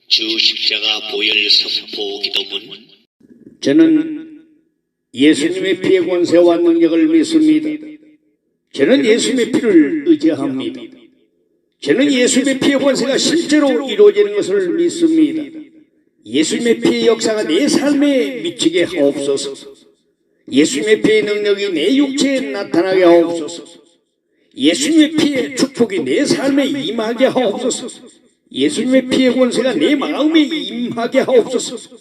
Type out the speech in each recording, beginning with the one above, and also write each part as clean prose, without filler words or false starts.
주 십자가 보혈 선포 기도문. 저는 예수님의 피의 권세와 능력을 믿습니다. 저는 예수님의 피를 의지합니다. 저는 예수님의 피의 권세가 실제로 이루어지는 것을 믿습니다. 예수님의 피의 역사가 내 삶에 미치게 하옵소서. 예수님의 피의 능력이 내 육체에 나타나게 하옵소서. 예수님의 피의 축복이 내 삶에 임하게 하옵소서. 예수님의 피의 권세가 내 마음에 임하게 하옵소서.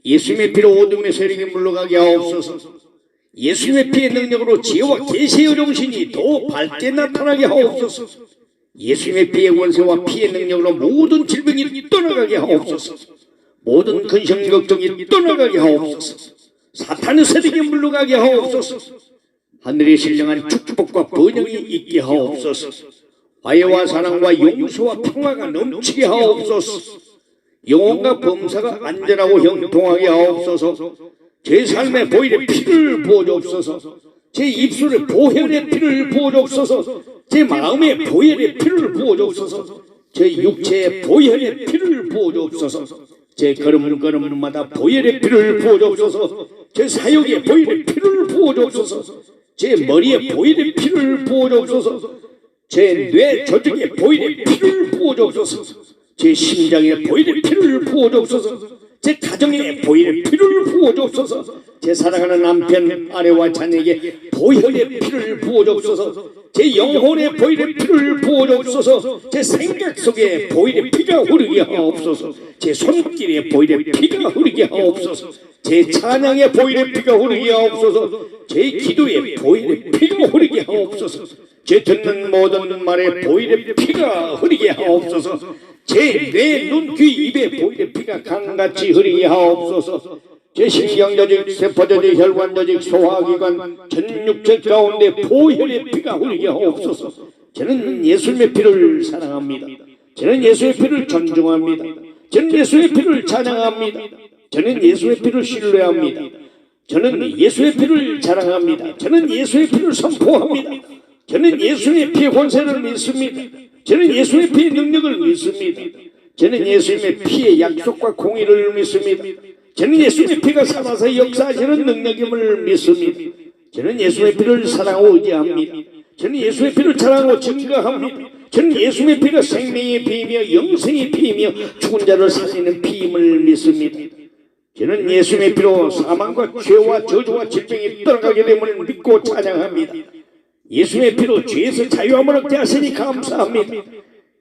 예수님의 피로 어둠의 세력이 물러가게 하옵소서. 예수님의 피의 능력으로 지혜와 계시의 정신이 더 밝게 나타나게 하옵소서. 예수님의 피의 권세와 피의 능력으로 모든 질병이 떠나가게 하옵소서. 모든 근심 걱정이 떠나가게 하옵소서. 사탄의 세력이 물러가게 하옵소서. 하늘의 신령한 축복과 번영이 있게 하옵소서. 화해와 사랑과 용서와 평화가 넘치게 하옵소서. 영혼과 범사가 안전하고 형통하게 하옵소서. 제 삶에 보혈의 피를 부어주옵소서. 제 입술에 보혈의 피를 부어주옵소서. 제 마음에 보혈의 피를 부어주옵소서. 제 육체에 보혈의 피를 부어주옵소서. 제 걸음걸음마다 보혈의 피를 부어주옵소서. 제 사역에 보혈의 피를 부어주옵소서. 제 머리에 보혈의 피를 부어주옵소서. 제 뇌 조직에 보혈의 피를 부어주옵소서. 제 심장에 보혈의 피를 부어주옵소서. 제 가정에 보혈의 피를 부어주옵소서. 제 사랑하는 남편, 아내와 자녀에게 보혈의 피를 부어주옵소서. 제 영혼에 보혈의 피를 부어주옵소서. 제 생각 속에 보혈의 피가 흐르게 하옵소서. 제 손길에 보혈의 피가 흐르게 하옵소서. 제 찬양에 보혈의 피가 흐르게 하옵소서. 제 기도에 보혈의 피가 흐르게 하옵소서. 제 듣는 모든 말에 보혈의 피가 흐르게 하옵소서. 제 뇌, 눈, 귀, 입에 보혈의 피가 강같이 흐르게 하옵소서. 제 신경조직, 세포조직, 혈관조직, 소화기관, 전 육체 가운데 보혈의 피가 흐르게 하옵소서. 저는 예수님의 피를 사랑합니다. 저는 예수의 피를 존중합니다. 저는 예수의 피를 찬양합니다. 저는 예수의 피를 신뢰합니다. 저는 예수의 피를 자랑합니다. 저는 예수의 피를 선포합니다. 저는 예수의 피의 권세를 믿습니다. 저는 예수의 피의 능력을 믿습니다. 저는 예수님의 피의 약속과 공의를 믿습니다. 저는 예수님의 피가 살아서 역사하시는 능력임을 믿습니다. 저는 예수의 피를 사랑하고 의지합니다. 저는 예수의 피를 자랑하고 증거합니다. 저는 예수의 피가 생명의 피이며 영생의 피이며 죽은 자를 살리는 피임을 믿습니다. 저는 예수의 피로 사망과 죄와 저주와 질병이 떠나가게 됨을 믿고 찬양합니다. 예수의 피로 죄에서 자유함을 얻게 하시니 감사합니다.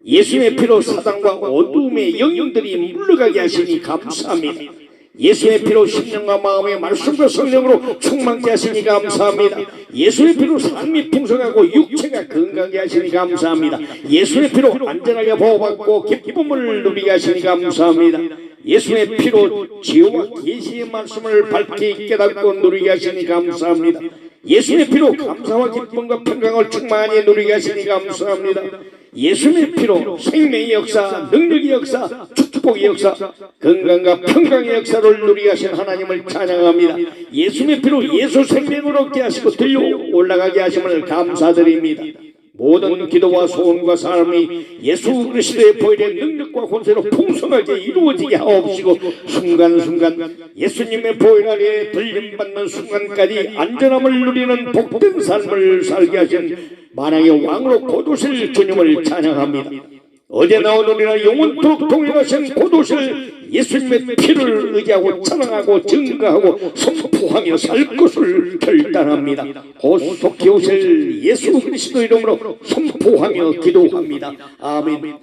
예수의 피로 사단과 어둠의 영령들이 물러가게 하시니 감사합니다. 예수의 피로 심령과 마음의 말씀과 성령으로 충만케 하시니 감사합니다. 예수의 피로 삶이 풍성하고 육체가 건강하게 하시니 감사합니다. 예수의 피로 안전하게 보호받고 기쁨을 누리게 하시니 감사합니다. 예수의 피로 지혜와 계시의 말씀을 밝게 깨닫고 누리게 하시니 감사합니다. 예수의 피로 감사와 기쁨과 평강을 충만히 누리게 하시니 감사합니다. 예수의 피로 생명의 역사, 능력의 역사, 축복의 역사, 건강과 평강의 역사를 누리게 하신 하나님을 찬양합니다. 예수의 피로 예수 생명을 얻게 하시고 들려 올라가게 하심을 감사드립니다. 모든 기도와 소원과 삶이 예수 그리스도의 보혈의 능력과 권세로 풍성하게 이루어지게 하옵시고 순간순간 예수님의 보혈 아래 들림받는 순간까지 안전함을 누리는 복된 삶을 살게 하신 만왕의 왕으로 거두실 주님을 찬양합니다. 어제나 오늘이나 영원토록 동행하신 거두실 예수님의 피를 의지하고 찬양하고 증거하고 선포하며 살 것을 결단합니다. 속히 오실 예수 그리스도 이름으로 선포하며 기도합니다. 아멘.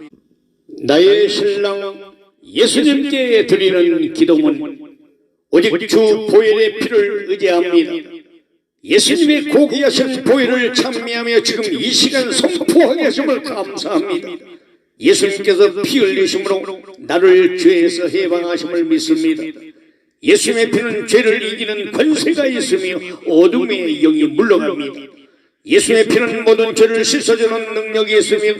나의 신랑 예수님께 드리는 기도문. 오직 주 보혈의 피를 의지합니다. 예수님의 고귀하신 보혈을 찬미하며 지금 이 시간 선포하게 하심을 감사합니다. 예수님께서 피 흘리심으로 나를 죄에서 해방하심을 믿습니다. 예수님의 피는 죄를 이기는 권세가 있으며 어둠의 영이 물러갑니다. 예수님의 피는 모든 죄를 씻어주는 능력이 있으며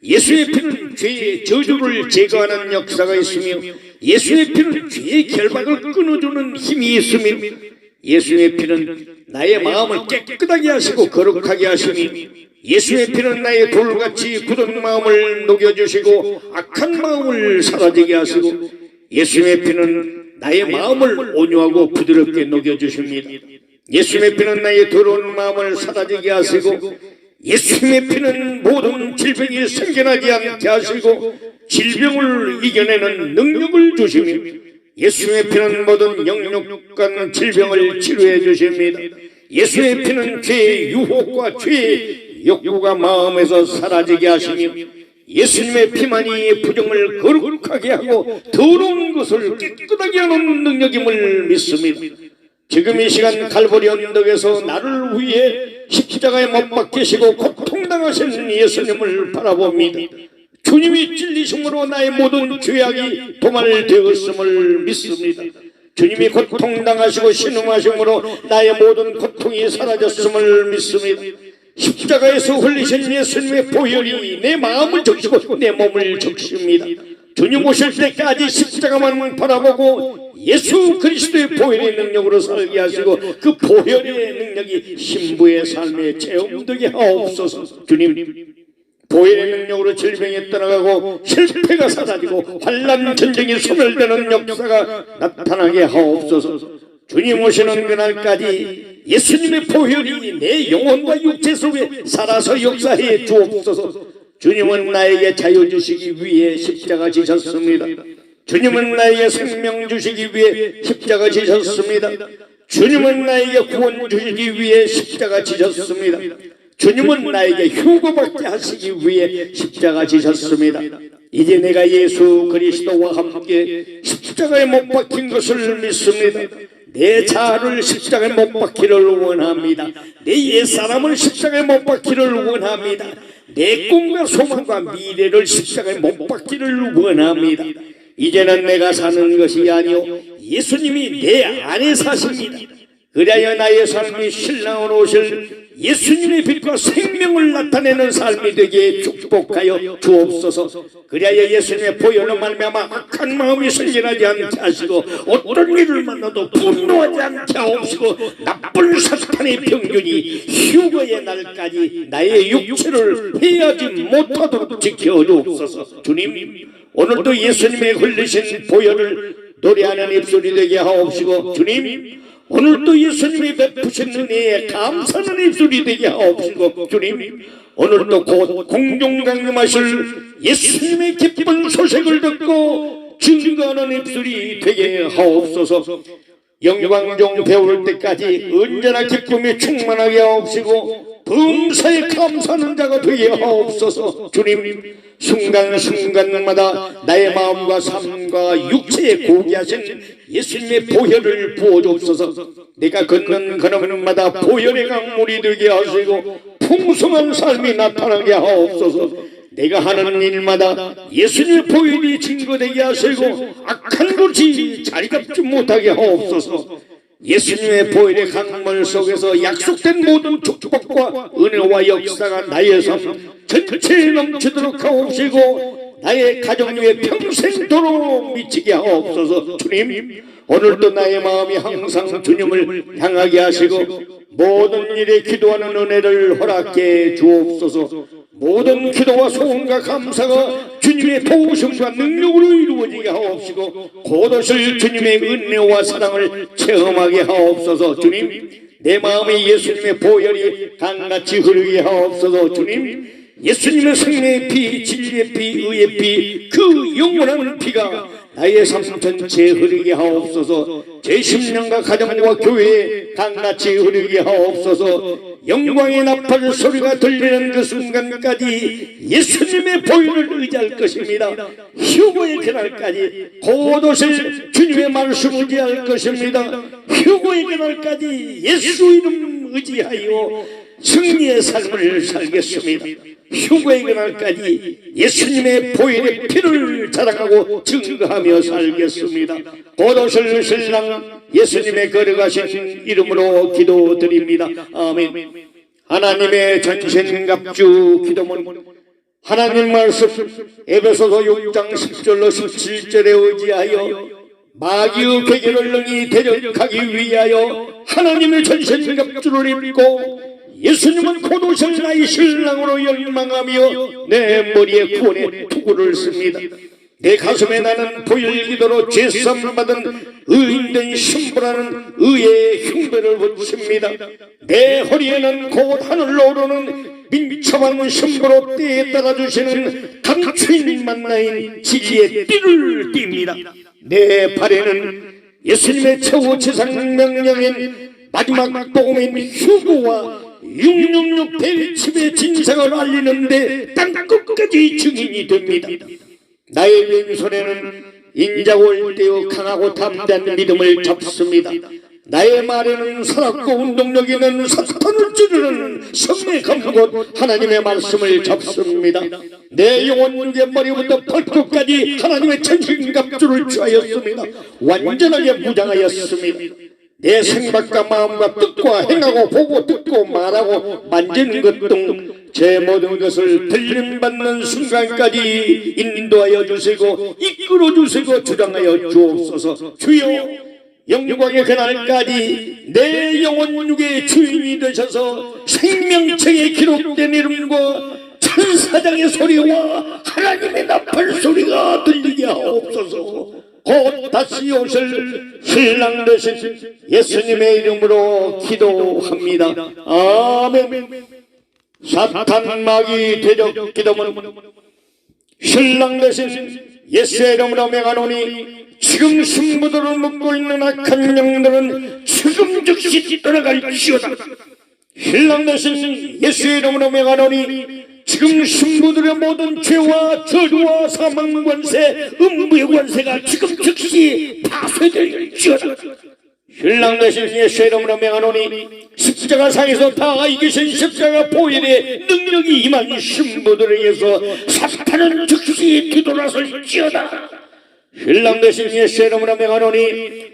예수의 피는 죄의 저주를 제거하는 역사가 있으며 예수의 피는 죄의 결박을 끊어주는 힘이 있으며 예수의 피는 나의 마음을 깨끗하게 하시고 거룩하게 하시니 예수의 피는 나의 돌같이 굳은 마음을 녹여주시고 악한 마음을 사라지게 하시고 예수의 피는 나의 마음을 온유하고 부드럽게 녹여주십니다. 예수의 피는 나의 더러운 마음을 사라지게 하시고 예수의 피는 모든 질병이 생겨나지 않게 하시고 질병을 이겨내는 능력을 주시며 예수의 피는 모든 영육간 질병을 치료해 주십니다. 예수의 피는 죄의 유혹과 죄의 욕구가 마음에서 사라지게 하시며 예수님의 피만이 부정을 거룩하게 하고 더러운 것을 깨끗하게 하는 능력임을 믿습니다. 지금 이 시간 갈보리 언덕에서 나를 위해 십자가에 못 박히시고 고통당하신 예수님을 바라봅니다. 주님이 찔리심으로 나의 모든 죄악이 도말되었음을 믿습니다. 주님이 고통당하시고 신음하심으로 나의 모든 고통이 사라졌음을 믿습니다. 십자가에서 흘리신 예수님의 보혈이 내 마음을 적시고 내 몸을 적십니다. 주님 오실 때까지 십자가만 바라보고 예수 그리스도의 보혈의 능력으로 살게 하시고 그 보혈의 능력이 신부의 삶에 체험되게 하옵소서. 주님, 보혈의 능력으로 질병이 떠나가고 실패가 사라지고 환난 전쟁이 소멸되는 역사가 나타나게 하옵소서. 주님 오시는 그날까지 예수님의 보혈이 내 영혼과 육체 속에 살아서 역사해 주옵소서. 주님은 나에게 자유 주시기 위해 십자가 지셨습니다. 주님은 나에게 생명 주시기 위해 십자가 지셨습니다. 주님은 나에게 구원 주시기 위해 십자가 지셨습니다. 주님은 나에게 휴거받게 하시기 위해 십자가 지셨습니다. 이제 내가 예수 그리스도와 함께 십자가에 못 박힌 것을 믿습니다. 내 자아를 십자가에 못 박히를 원합니다. 내 옛사람을 십자가에 못 박히를 원합니다. 내 꿈과 소망과 미래를 십자가에 못 박히를 원합니다. 이제는 내가 사는 것이 아니요 예수님이 내 안에 사십니다. 그래야 나의 삶이 신랑으로 오실 예수님의 빛과 생명을 나타내는 삶이 되게 축복하여 주옵소서. 그래야 예수님의 보혈로 말미암아 악한 마음이 생겨나지 않게 하시고 어떤 일을 만나도 분노하지 않게 하옵시고 나쁜 사탄의 병균이 휴거의 날까지 나의 육체를 해하지 못하도록 지켜주옵소서. 주님, 오늘도 예수님의 흘리신 보혈을 노래하는 입술이 되게 하옵시고 주님, 오늘도 예수님이 베푸신 은혜에 감사하는 입술이 되게 하옵시고 주님, 오늘도 곧 공중강림하실 예수님의 기쁜 소식을 듣고 증거하는 입술이 되게 하옵소서. 영광종 배울 때까지 언제나 기쁨이 충만하게 하옵시고 범사에 감사하는 자가 되게 하옵소서. 주님, 순간순간마다 나의 마음과 삶과 육체에 고귀하신 예수님의 보혈을 부어주옵소서. 내가 걷는 걸음마다 보혈의 강물이 되게 하시고 풍성한 삶이 나타나게 하옵소서. 내가 하는 일마다 예수님의 보혈이 증거되게 하시고 악한 것이 자리 잡지 못하게 하옵소서. 예수님의 보혈의 강물 속에서 약속된 모든 축복과 은혜와 역사가 나의 삶 전체에 넘치도록 하옵시고 나의 가정 위에 평생도록 미치게 하옵소서. 주님, 오늘도 나의 마음이 항상 주님을 향하게 하시고 모든 일에 기도하는 은혜를 허락해 주옵소서. 모든 기도와 소원과 감사가 주님의 도우심과 능력으로 이루어지게 하옵시고 곧 오실 주님의 은혜와 사랑을 체험하게 하옵소서. 주님, 내 마음에 예수님의 보혈이 강같이 흐르게 하옵소서. 주님, 예수님의 생명의 피, 진리의 피, 의의 피, 그 영원한 피가 나의 삶 전체에 흐르게 하옵소서. 제 심령과 가정과 교회에 강같이 흐르게 하옵소서. 영광의 나팔 소리가 들리는 그 순간까지 예수님의 보혈을 의지할 것입니다. 휴거의 그날까지 곧 오실 주님의 말씀을 의지할 것입니다. 휴거의 그날까지 예수 이름 의지하여 승리의 삶을 살겠습니다. 휴거의 그날까지 예수님의 보혈의 피를 자랑하고 증거하며 살겠습니다. 곧 오실 신랑 예수님의 거룩하신 이름으로 기도드립니다. 아멘. 하나님의 전신갑주 기도문 하나님 말씀 에베소서 6장 10절로 17절에 의지하여 마귀의 괴계를 능히 대적하기 위하여 하나님의 전신갑주를 입고 예수님은 곧 오실 나의 신랑으로 열망하며 내 머리에 구원의 투구를 씁니다. 내 가슴에 나는 보혈기도로 제삼받은 의인된 신부라는 의의 흉배를 붙입니다. 내 허리에는 곧 하늘로 오르는 민첩한 신부로 떼에 따라주시는 감추인 만나인 지지의 띠를 띱니다. 내 발에는 예수님의 최후 지상 명령인 마지막 복음인 휴거와 666 대립집의 진상을 알리는데 땅 끝까지 증인이 됩니다. 나의 왼손에는 인자고 일대어 강하고 담대한 믿음을 잡습니다. 나의 말에는 살았고 운동력 있는 사탄을 찌르는 성의 검곧 하나님의 말씀을 잡습니다. 내 영혼 육의 머리부터 발끝까지 하나님의 천신갑주를 취하였습니다. 완전하게 무장하였습니다. 내 생각과 마음과 뜻과 행하고 보고 듣고 말하고 만지는 것 등 제 모든 것을 들림받는 순간까지 인도하여 주시고 이끌어 주시고 주장하여 주옵소서. 주여, 영광의 그날까지 내 영혼 육의 주인이 되셔서 생명책에 기록된 이름과 천사장의 소리와 하나님의 나팔 소리가 들리게 하옵소서. 곧 다시 오실 신랑 되신 예수님의 이름으로 기도합니다. 아멘. 사탄 마귀 대적 기도문 신랑 되신 예수의 이름으로 명하노니 지금 신부들을 묶고 있는 악한 영들은 지금 즉시 떠나갈지어다. 신랑 되신 예수의 이름으로 명하노니 지금 신부들의 모든 죄와 저주와 사망 관세, 음부의 관세가 지금 즉시 파쇄될지어다. 신랑 되신 예수의 이름으로 명하노니 십자가 상에서 다 이기신 십자가 보혈의 능력이 임한 신부들에게서 사탄은 즉시 뒤돌아설지어다. 신랑 되신 예수의 이름으로 명하노니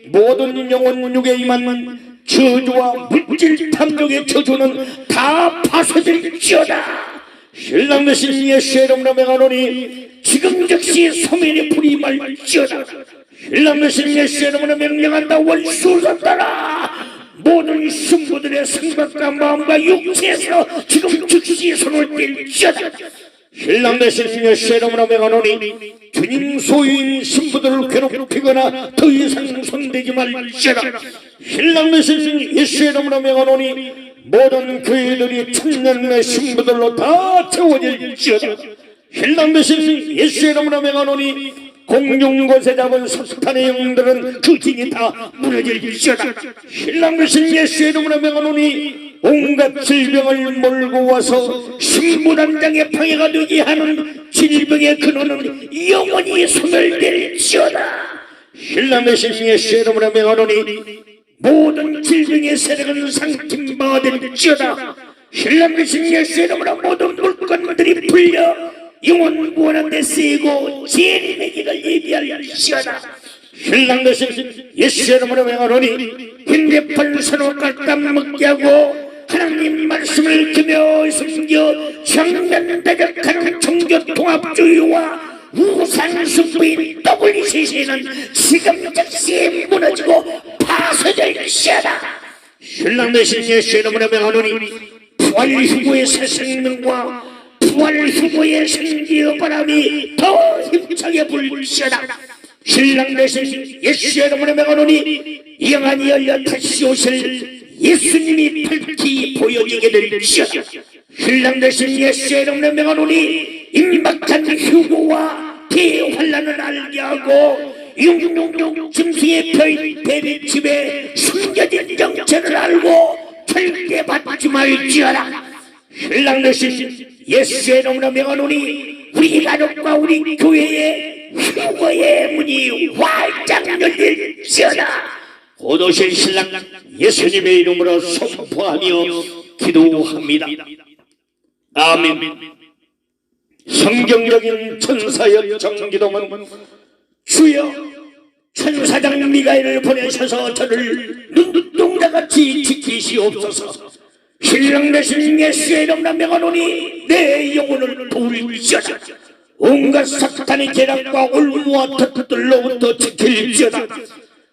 모든 영혼 육에 임한 저주와 물질 탐욕의 저주는 다 파쇄될지어다. 신랑 되신 예수의 이름으로 명하노니 지금 즉시 소멸의 불이 말지어다. 신랑 되신 예수의 이름으로 명령한다. 원수를 따라 모든 신부들의 생각과 마음과 육체에서 지금 즉시 손을 뗄지어다. 신랑 되신 예수의 이름으로 명하노니 주님 소유인 신부들을 괴롭히거나 더 이상 손대지 말지어다. 신랑 되신 예수의 이름으로 명하노니 모든 교회들이 천년의 신부들로 다 채워질지어다. 신랑 되신 예수의 이름으로 명하노니 공중곳에 잡은 사탄의 영들은 그 징이 다 무너질지어다. 신랑 되신 예수의 이름으로 명하노니 온갖 질병을 몰고 와서 신부단장의 방해가 되게 하는 질병의 근원은 영원히 소멸될지어다. 신랑 되신 예수의 이름으로 명하노니 모든 질병의 세력은 상팀받을지어다. 신랑 되신 예수의 이름으로 모든 물건들이 풀려 영원 구원한 데 쓰이고 재림의 길을 예비할지어다. 신랑 되신 예수의 이름으로 명하노니 현대판 서로 깎아 먹게 하고 하나님 말씀을 지며 숨겨 정면대적하는 종교통합주의와 우상숭배인 WCC는 지금 즉시 무너지고 파쇄될지어다. 신랑 되신 예수의 이름으로 명하노니 부활 후보의 새 생명과 부활 후보의 생기의 바람이 더 힘차게 불지어다. 신랑 되신 예수의 이름으로 명하노니 영안이 열려 다시 오실 예수님이 밝히 보여지게 될지어다. 신랑 되신 예수의 이름으로 명하노니 임박한 휴고와 대환란을 알게 하고 666 짐승의 펴인 대립집에 숨겨진 정체를 알고 절대 받지 말지어다. 신랑 되신 예수의 이름으로 명하노니 우리 가족과 우리 교회의 휴거의 문이 활짝 열릴지어다. 곧 오실 신랑 예수님의 이름으로 선포하며 기도합니다. 아멘. 성경적인 천사의 정기도문 주여 천사장 미가엘을 보내셔서 저를 눈동자같이 지키시옵소서. 신랑 되신 예수의 이름으로 명하노니 내 영혼을 도울지어다. 온갖 사탄의 계략과 올무와 덫들로부터 지킬지어다.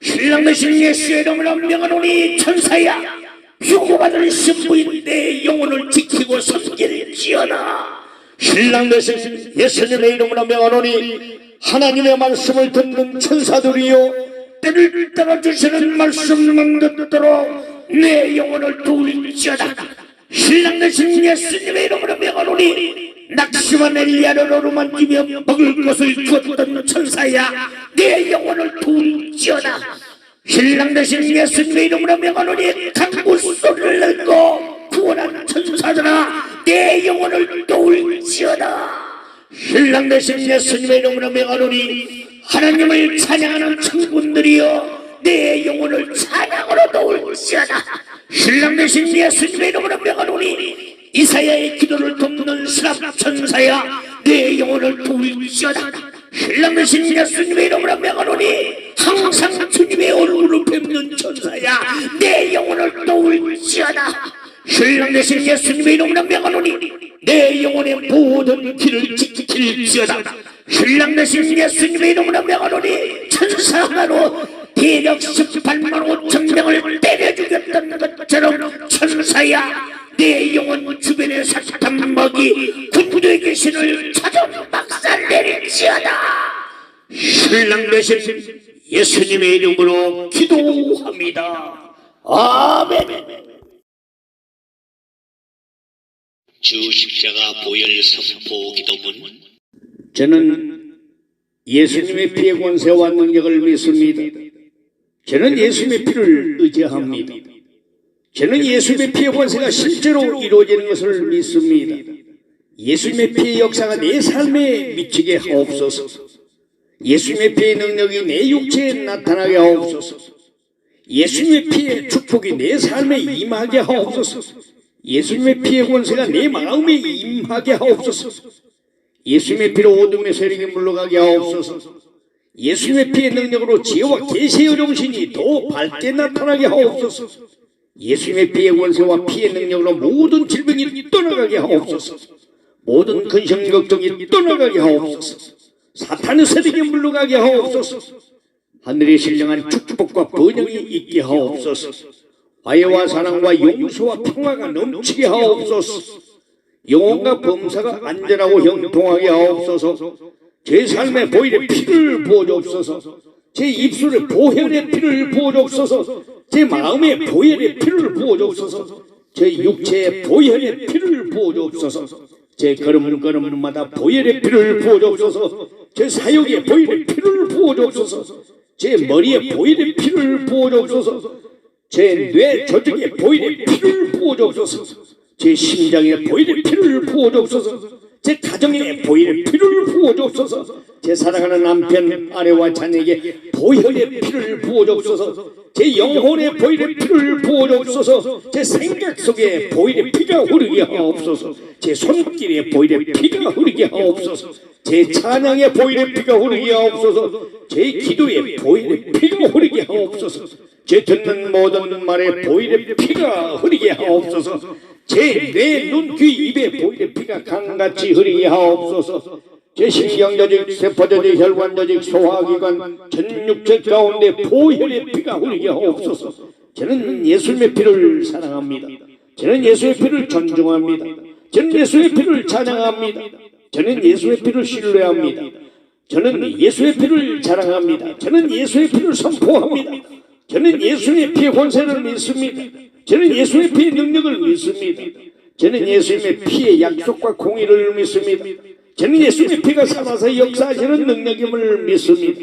신랑 되신 예수의 이름으로 명하노니 천사야 유고받을 신부인 내 영혼을 지키고 섬길지어다. 신랑 되신 예수님의 이름으로 명하노니 하나님의 말씀을 듣는 천사들이요 때를 따라주시는 말씀만 듣도록 내 영혼을 도울지어다. 신랑 되신 예수님의 이름으로 명하노니 낙심한 엘리야를 어루만지며 먹을 것을 주었던 천사야 내 영혼을 도울지어다. 신랑 되신 예수님의 이름으로 명하노니 강구 소리를 내고 구원한 천사들아 내 영혼을 도울지어다. 신랑 되신 예수님의 이름으로 명하노니 하나님을 찬양하는 천군들이여 내 영혼을 찬양으로 도울지어다. 신랑 되신 예수님의 이름으로 명하노니 이사야의 기도를 돕는 스랍 천사야 내 영혼을 도울지어다. 신랑 되신 예수님의 이름으로 명하노니 항상 주님의 얼굴을 뵙는 천사야 내 영혼을 도울지어다. 신랑 되신 예수님의 이름으로 명하노니 내 영혼의 모든 길을 지킬지어다. 신랑 되신 예수님의 이름으로 명하노니 천사 하나로 대략 18만 5천 명을 때려 죽였던 것처럼 천사야 내 영혼 주변의 사탄 먹이 군부의 귀신을 찾아 박살 내릴지어다. 신랑 되신 예수님의 이름으로 기도합니다. 아멘. 주 십자가 보혈 선포 기도문. 저는 예수님의 피의 권세와 능력을 믿습니다. 저는 예수님의 피를 의지합니다. 저는 예수님의 피의 권세가 실제로 이루어지는 것을 믿습니다. 예수님의 피의 역사가 내 삶에 미치게 하옵소서. 예수님의 피의 능력이 내 육체에 나타나게 하옵소서. 예수님의 피의 축복이 내 삶에 임하게 하옵소서. 예수님의 피의 권세가 내 마음에 임하게 하옵소서. 예수님의 피로 어둠의 세력이 물러가게 하옵소서. 예수님의 피의 능력으로 지혜와 계시의 정신이 더 밝게 나타나게 하옵소서. 예수님의 피의 권세와 피의 능력으로 모든 질병이 떠나가게 하옵소서. 모든 근심 걱정이 떠나가게 하옵소서. 사탄의 세력이 물러가게 하옵소서. 하늘에 신령한 축복과 번영이 있게 하옵소서. 화해와 사랑과 용서와 평화가 넘치게 하옵소서. 영혼과 범사가 안전하고 형통하게 하옵소서. 제 삶에 보혈의 피를 부어주옵소서. 제 입술에 보혈의 피를 부어주옵소서. 제 마음에 보혈의 피를 부어주옵소서. 제 육체에 보혈의 피를 부어주옵소서. 제 걸음걸음마다 보혈의 피를 부어주옵소서. 제 사역에 보혈의 피를 부어주옵소서. 제 머리에 보혈의 피를 부어주옵소서. 제 뇌 조직에 보혈의 피를 부어주옵소서. 제 심장에 보혈의 피를 부어주옵소서. 제 가정에 보혈의 피를 부어주옵소서. 제 사랑하는 남편, 아내와 자녀에게 보혈의 피를 부어주옵소서. 제 영혼에 보혈의 피를 부어주옵소서. 제 생각 속에 보혈의 피가 흐르게 하옵소서. 제 손길에 보혈의 피가 흐르게 하옵소서. 제 찬양에 보혈의 피가 흐르게 하옵소서. 제 기도에 보혈의 피가 흐르게 하옵소서. 제 듣는 모든 말에 보혈의 피가 흐르게 하옵소서. 제 뇌, 눈, 귀, 입에 보혈의 피가 강같이 흐르게 하옵소서. 제 신경조직, 세포조직, 혈관조직, 소화기관, 전 육체 가운데 보혈의 피가 흐르게 하옵소서. 저는 예수님의 피를 사랑합니다. 저는 예수의 피를 존중합니다. 저는 예수의 피를 찬양합니다. 저는 예수의 피를 신뢰합니다. 저는 예수의 피를 자랑합니다. 저는 예수의 피를 선포합니다. 저는 예수의 피의 권세를 믿습니다. 저는 예수의 피의 능력을 믿습니다. 저는 예수님의 피의 약속과 공의를 믿습니다. 저는 예수님의 피가 살아서 역사하시는 능력임을 믿습니다.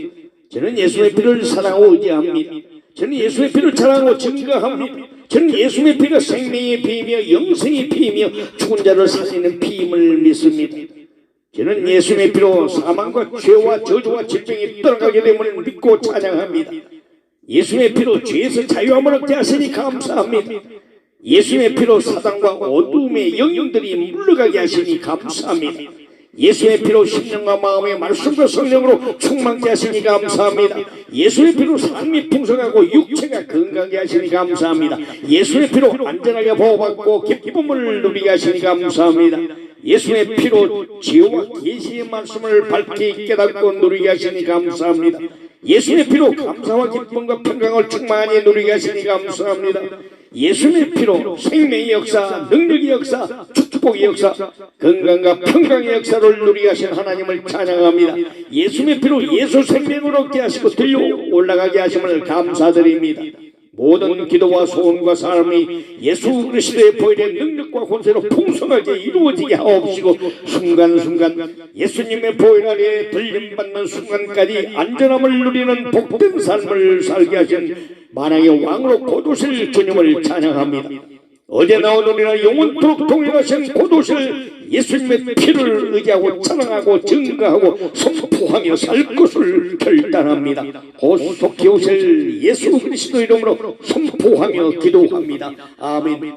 저는 예수의 피를 사랑하고 의지합니다. 저는 예수의 피를 자랑하고 증거합니다. 저는 예수의 피가 생명의 피이며 영생의 피이며 죽은 자를 살리는 피임을 믿습니다. 저는 예수의 피로 사망과 죄와 저주와 질병이 떠나가게 됨을 믿고 찬양합니다. 예수의 피로 죄에서 자유함을 얻게 하시니 감사합니다. 예수의 피로 사단과 어둠의 영령들이 물러가게 하시니 감사합니다. 예수의 피로 심령과 마음의 말씀과 성령으로 충만케 하시니 감사합니다. 예수의 피로 삶이 풍성하고 육체가 건강하게 하시니 감사합니다. 예수의 피로 안전하게 보호받고 기쁨을 누리게 하시니 감사합니다. 예수의 피로 지혜와 계시의 말씀을 밝게 깨닫고 누리게 하시니 감사합니다. 예수의 피로 감사와 기쁨과 평강을 충만히 누리게 하시니 감사합니다. 예수님의 피로 생명의 역사, 능력의 역사, 축복의 역사, 건강과 평강의 역사를 누리게 하신 하나님을 찬양합니다. 예수님의 피로 예수 생명을 얻게 하시고 들려 올라가게 하심을 감사드립니다. 모든 기도와 소원과 삶이 예수 그리스도의 보혈의 능력과 권세로 풍성하게 이루어지게 하옵시고 순간순간 예수님의 보혈 아래 들림받는 순간까지 안전함을 누리는 복된 삶을 살게 하신 만왕의 왕으로 거두실 주님을 찬양합니다. 어제나 오늘이나 영원토록 동행하신 거두실 예수님의 피를 의지하고 찬양하고 증거하고 선포하며 살 것을 결단합니다. 곧속히 오실 예수 그리스도 이름으로 선포하며 기도합니다. 아멘.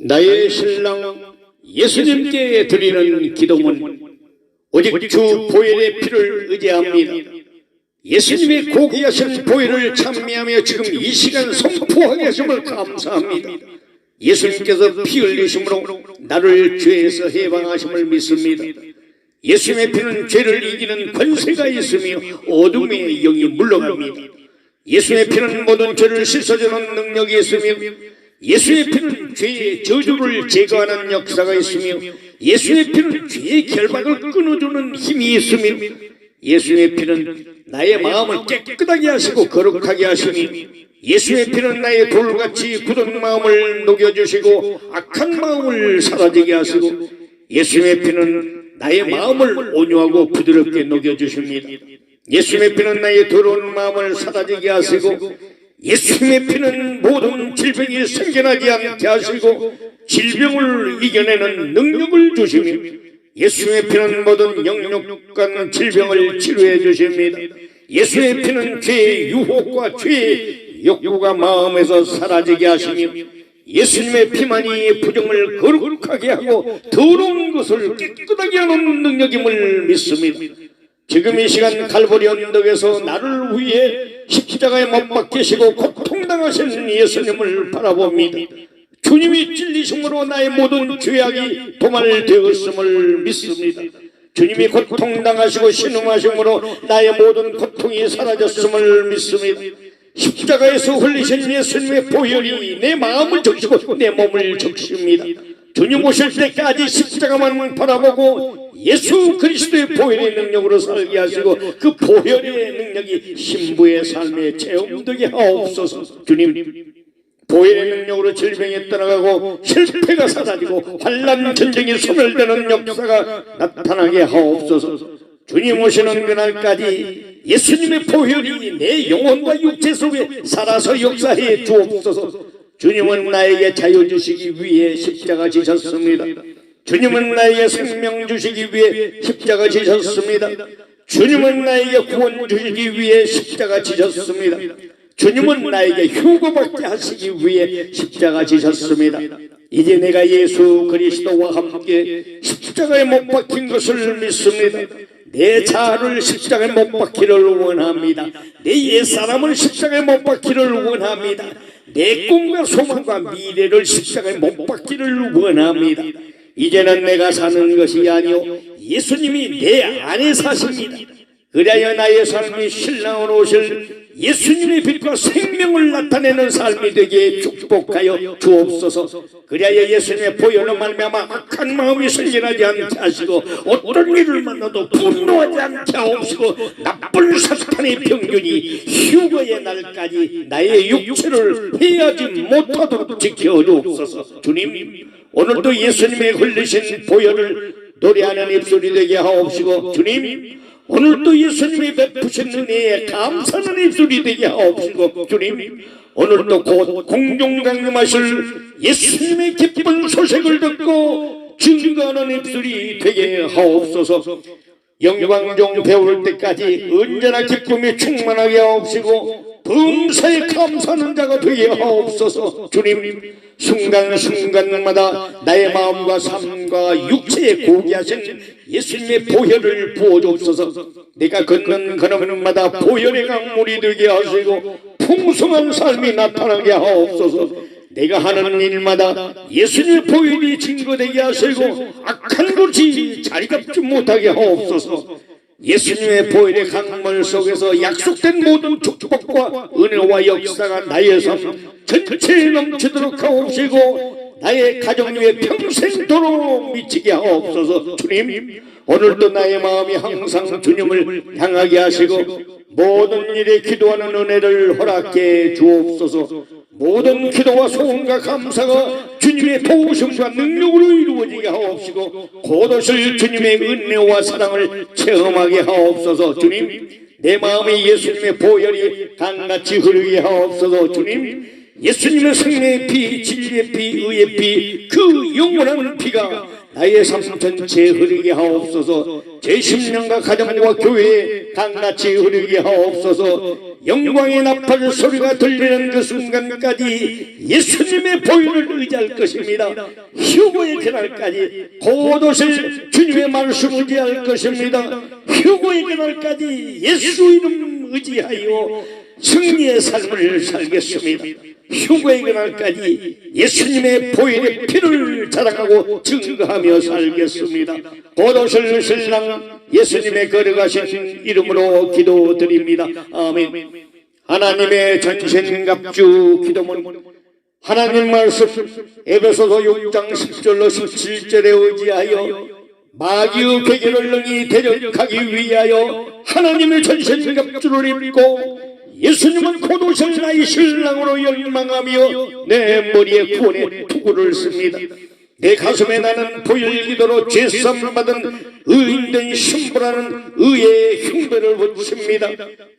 나의 신랑 예수님께 드리는 기도문 오직 주 보혈의 피를 의지합니다. 예수님의 고귀하신 보혈을 찬미하며 지금 이 시간 선포하게 하심을 감사합니다. 예수님께서 피 흘리심으로 나를 죄에서 해방하심을 믿습니다. 예수님의 피는 죄를 이기는 권세가 있으며 어둠의 영이 물러갑니다. 예수님의 피는 모든 죄를 씻어주는 능력이 있으며 예수의 피는 죄의 저주를 제거하는 역사가 있으며 예수의 피는 죄의 결박을 끊어주는 힘이 있으며 예수의 피는 나의 마음을 깨끗하게 하시고 거룩하게 하시며 예수의 피는 나의 돌같이 굳은 마음을 녹여주시고 악한 마음을 사라지게 하시고 예수의 피는 나의 마음을 온유하고 부드럽게 녹여주십니다. 예수의 피는 나의 더러운 마음을 사라지게 하시고 예수의 피는 모든 질병이 생겨나지 않게 하시고 질병을 이겨내는 능력을 주시며 예수의 피는 모든 영육간 질병을 치료해 주십니다. 예수의 피는 죄의 유혹과 죄의 욕구가 마음에서 사라지게 하시며 예수님의 피만이 부정을 거룩하게 하고 더러운 것을 깨끗하게 하는 능력임을 믿습니다. 지금 이 시간 갈보리 언덕에서 나를 위해 십자가에 못 박히시고 고통당하신 예수님을 바라봅니다. 주님이 찔리심으로 나의 모든 죄악이 도말되었음을 믿습니다. 주님이 고통당하시고 신음하심으로 나의 모든 고통이 사라졌음을 믿습니다. 십자가에서 흘리신 예수님의 보혈이 내 마음을 적시고 내 몸을 적십니다. 주님 오실 때까지 십자가만 바라보고 예수 그리스도의 보혈의 능력으로 살게 하시고 그 보혈의 능력이 신부의 삶에 체험되게 하옵소서. 주님, 보혈의 능력으로 질병이 떠나가고 실패가 사라지고 환난 전쟁이 소멸되는 역사가 나타나게 하옵소서. 주님 오시는 그날까지 예수님의 보혈이 내 영혼과 육체 속에 살아서 역사해 주옵소서. 주님은 나에게 자유 주시기 위해 십자가 지셨습니다. 주님은 나에게 생명 주시기 위해 십자가 지셨습니다. 주님은 나에게 구원 주시기 위해 십자가 지셨습니다. 주님은 나에게 휴거받게 하시기 위해 십자가 지셨습니다. 이제 내가 예수 그리스도와 함께 십자가에 못 박힌 것을 믿습니다. 내 자아를 십자가에 못 박히를 원합니다. 내 옛사람을 십자가에 못 박히를 원합니다. 내 꿈과 소망과 미래를 십자가에 못 박히를 원합니다. 이제는 내가 사는 것이 아니요 예수님이 내 안에 사십니다. 그래야 나의 삶이 신랑으로 오실 예수님의 빛과 생명을 나타내는 삶이 되게 축복하여 주옵소서. 그래야 예수님의 보혈로 말미암아 악한 마음이 생겨나지 않게 하시고 어떤 일을 만나도 분노하지 않게 하옵시고 나쁜 사탄의 병균이 휴거의 날까지 나의 육체를 해하지 못하도록 지켜주옵소서. 주님, 오늘도 예수님의 흘리신 보혈을 노래하는 입술이 되게 하옵시고 주님, 오늘도 예수님이 베푸신 은혜에 감사하는 입술이 되게 하옵시고 주님, 오늘도 곧 공중강림하실 예수님의 기쁜 소식을 듣고 증거하는 입술이 되게 하옵소서. 영광종 배울 때까지 언제나 기쁨이 충만하게 하옵시고 범사에 감사하는 자가 되게 하옵소서. 주님, 순간순간마다 나의 마음과 삶과 육체에 고귀하신 예수님의 보혈을 부어주옵소서. 내가 걷는 걸음마다 보혈의 강물이 되게 하시고 풍성한 삶이 나타나게 하옵소서. 내가 하는 일마다 예수님의 보혈이 증거되게 하시고 악한 것이 자리 잡지 못하게 하옵소서. 예수님의 보혈의 강물 속에서 약속된 모든 축복과 은혜와 역사가 나의 삶 전체에 넘치도록 하옵시고 나의 가정 위에 평생도록 미치게 하옵소서. 주님, 오늘도 나의 마음이 항상 주님을 향하게 하시고 모든 일에 기도하는 은혜를 허락해 주옵소서. 모든 기도와 소원과 감사가 주님의 도우심과 능력으로 이루어지게 하옵시고 곧 오실 주님의 은혜와 사랑을 체험하게 하옵소서. 주님, 내 마음에 예수님의 보혈이 강같이 흐르게 하옵소서. 주님, 예수님의 생명의 피, 진리의 피, 의의 피, 그 영원한 피가 나의 삶 전체에 흐르게 하옵소서. 제 심령과 가정과 교회에 강같이 흐르게 하옵소서. 영광의 나팔 소리가 들리는 그 순간까지 예수님의 보혈을 의지할 것입니다. 휴거의 그날까지 곧 오실 주님의 말씀을 의지할 것입니다. 휴거의 그날까지 예수 이름 의지하여 승리의 삶을 살겠습니다. 휴거의 그날까지 예수님의 보혈의 피를 자랑하고 증거하며 살겠습니다. 곧 오실 신랑 예수님의 거룩하신 이름으로 기도드립니다. 아멘. 하나님의 전신갑주 기도문 하나님 말씀 에베소서 6장 10절로 17절에 의지하여 마귀의 계계를 능히 대적하기 위하여 하나님의 전신갑주를 입고 예수님은 곧 오실 나의 신랑으로 열망하며 내 머리에 구원의 투구를 씁니다. 내 가슴에 나는 보혈 기도로 죄사함을 받은 의인된 신부라는 의의 흉배를 붙입니다.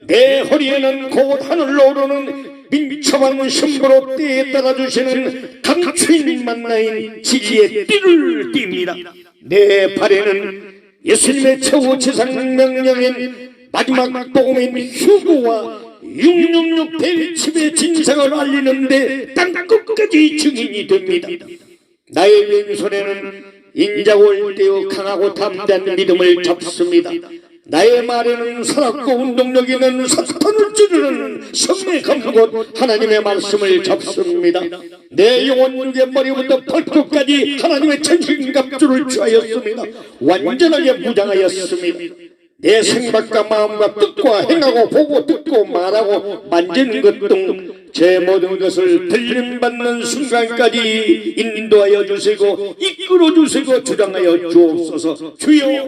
내 허리에는 곧 하늘로 오르는 민첩한 신부로 때에 따라 주시는 감추인 만나인 지지의 띠를 띱니다. 내 발에는 예수님의 최후 지상 명령인 마지막 복음인 휴거와 666 대리침의 진상을 알리는데 땅 끝까지 증인이 됩니다. 나의 왼손에는 인자고 일대의 강하고 담대한 믿음을 잡습니다. 나의 말에는 살았고 운동력 있는 사탄을 찌르는 성의 감곧 하나님의 말씀을 잡습니다. 내 영혼 육의 머리부터 발끝까지 하나님의 전신갑주를 취하였습니다. 완전하게 무장하였습니다. 내 생각과 마음과 뜻과 행하고 보고 듣고 말하고 만지는 것 등 제 모든 것을 들림받는 순간까지 인도하여 주시고 이끌어 주시고 주장하여 주옵소서. 주여,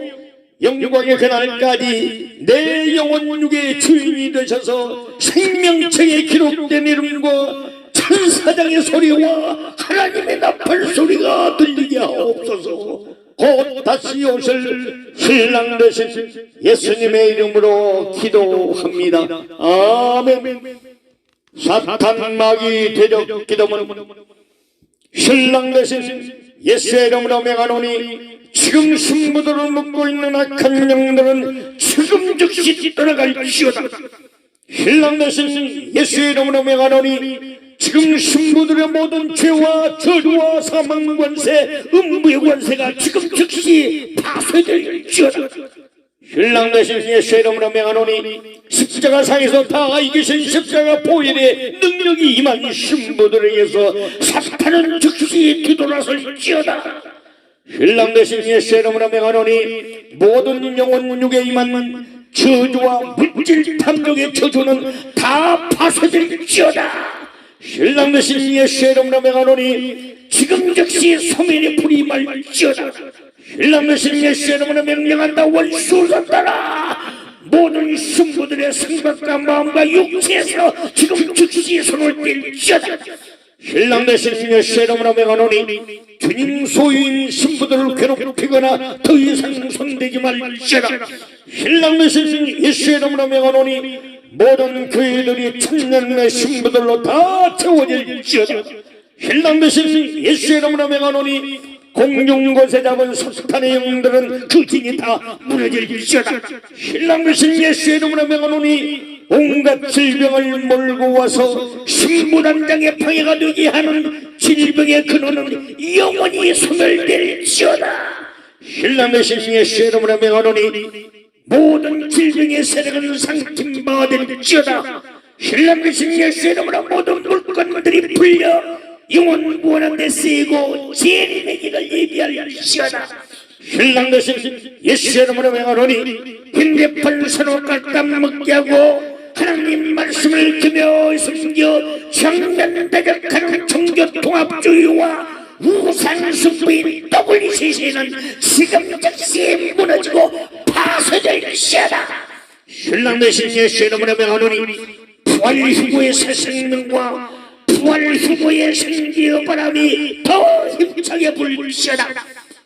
영광의 그날까지 내 영혼 육의 주인이 되셔서 생명책에 기록된 이름과 천사장의 소리와 하나님의 나팔 소리가 들리게 하옵소서. 곧 다시 오실 신랑 되신 예수님의 이름으로 기도합니다. 아멘. 사탄 마귀 대적 기도문 신랑 되신 예수의 이름으로 명하노니 지금 신부들을 묶고 있는 악한 영들은 지금 즉시 떠나갈지어다. 신랑 되신 예수의 이름으로 명하노니 지금 신부들의 모든 죄와 저주와 사망 관세, 음부의 관세가 지금 즉시 파쇄될지어다. 신랑 되신 예수의 이름으로 명하노니 십자가 상에서 다 이기신 십자가 보혈의 능력이 임한 신부들에게서 사탄은 즉시 뒤돌아설지어다. 신랑 되신 예수의 이름으로 명하노니 모든 영혼 육에 임한 저주와 물질 탐욕의 저주는 다 파쇄될지어다. 신랑 되신 예수의 이름으로 명하노니 지금 즉시 소멸의 불이 말지어다. 신랑 되신 예수의 이름으로 명령한다. 원수를 따라 모든 신부들의 생각과 마음과 육체에서 지금 즉시 손을 뗄지어다. 신랑 되신 예수의 이름으로 명하노니 주님 소유인 신부들을 괴롭히거나 더 이상 손대지 말지어다. 신랑 되신 예수의 이름으로 명하노니 모든 교회들이 천년의 신부들로 다 채워질지어다. 신랑 되신 예수의 이름으로 명하노니 공중 곳에 잡은 사탄의 영들은 그 징이 다 무너질지어다. 신랑 되신 예수의 이름으로 명하노니 온갖 질병을 몰고 와서 신부단장의 방해가 되게 하는 질병의 근원은 영원히 소멸될지어다. 신랑 되신 예수의 이름으로 명하노니 모든 질병의 세력은 상팀받을지어다. 신랑 되신 예수의 이름으로 모든 물건들이 풀려 영원 구원한 데 쓰이고 재림의 길을 예비할지어다. 신랑 되신 예수의 이름으로 명하노니 흰대판 서로 깔감 먹게 하고 하나님 말씀을 지며 숨겨 정면대적하는 종교통합주의와 우상숭배인 WCC는 지금 즉시 무너지고 파쇄될지어다. 신랑 되신 예수의 이름으로 명하노니 부활 후보의 새 생명과 부활 후보의 생기의 바람이 더 힘차게 불지어다.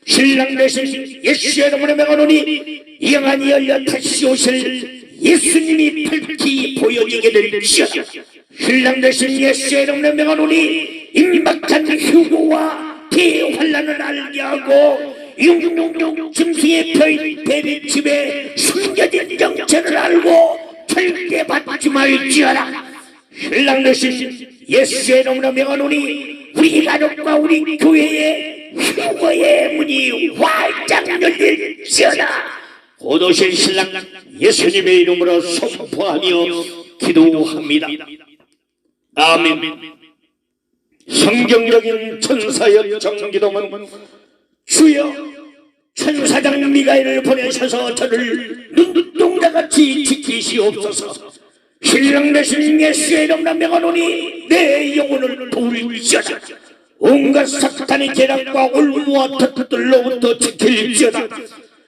신랑 되신 예수의 이름으로 명하노니 영안이 열려 다시 오실 예수님이 밝히 보여지게 될지어다. 신랑 되신 예수의 이름으로 명하노니 임박한 휴고와 대환란을 알게 하고 육육육 짐승의 펴인 베리집에 숨겨진 정체를 알고 절대 받지 말지어다. 신랑 되신 예수의 이름으로 명하노니 우리 가족과 우리 교회의 휴거의 문이 활짝 열릴지어다. 곧 오실 신랑 예수님의 이름으로 선포하며 기도합니다. 아멘. 성경적인 천사의 정기도문. 주여, 천사장 미가엘을 보내셔서 저를 눈동자같이 지키시옵소서. 신랑 되신 예수의 이름으로 명하노니 내 영혼을 도울지어다. 온갖 사탄의 계략과 올무와 덫들로부터 지킬지어다.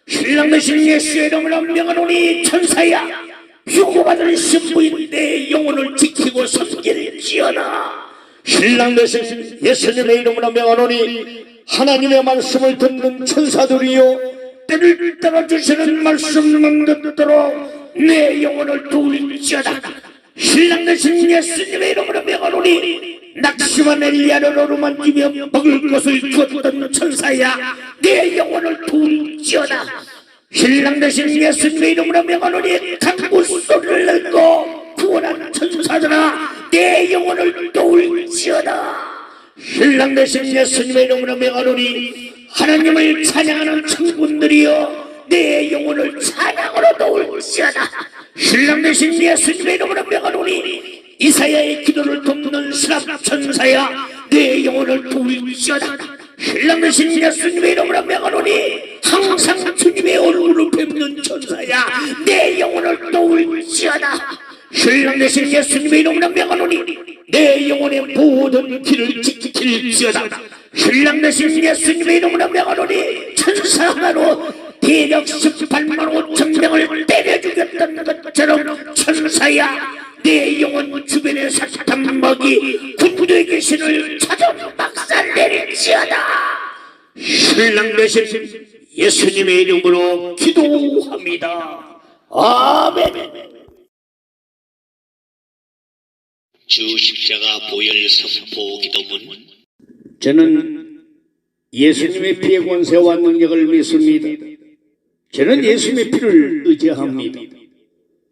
신랑 되신 예수의 이름으로 명하노니 천사야, 휴고받을 신부인 내 영혼을 지키고 섬길지어다. 신랑 되신 예수님의 이름으로 명하노니 하나님의 말씀을 듣는 천사들이요 때를 따라주시는 말씀만 듣도록 내 영혼을 도울지어다. 신랑 되신 예수님의 이름으로 명하노니 낙심한 엘리야를 어루만지며 먹을 것을 주었던 천사야, 내 영혼을 도울지어다. 신랑 되신 예수님의 이름으로 명하노니 강구 소리를 내고 구원한 천사들아, 내 영혼을 도울지어다. 신랑 되신 예수님의 이름으로 명하노니 하나님을 찬양하는 천군들이여 내 영혼을 찬양으로 도울지어다. 신랑 되신 예수님의 이름으로 명하노니 이사야의 기도를 돕는 스랍 천사야, 내 영혼을 도울지어다. 신랑 되신 예수님의 이름으로 명하노니 항상 주님의 얼굴을 뵙는 천사야, 내 영혼을 도울지어다. 신랑 되신 예수님의 이름으로 명하노니 내 영혼의 모든 길을 지킬지어다. 신랑 되신 예수님의 이름으로 명하노니 천사 하나로 대략 18만 5천 명을 때려 죽였던 것처럼 천사야, 내 영혼 주변의 사탄 먹이 군부의 귀신을 찾아 박살내릴지어다. 신랑 되신 예수님의 이름으로 기도합니다. 아멘. 주 십자가 보혈 선포 기도문. 저는 예수님의 피의 권세와 능력을 믿습니다. 저는 예수님의 피를 의지합니다.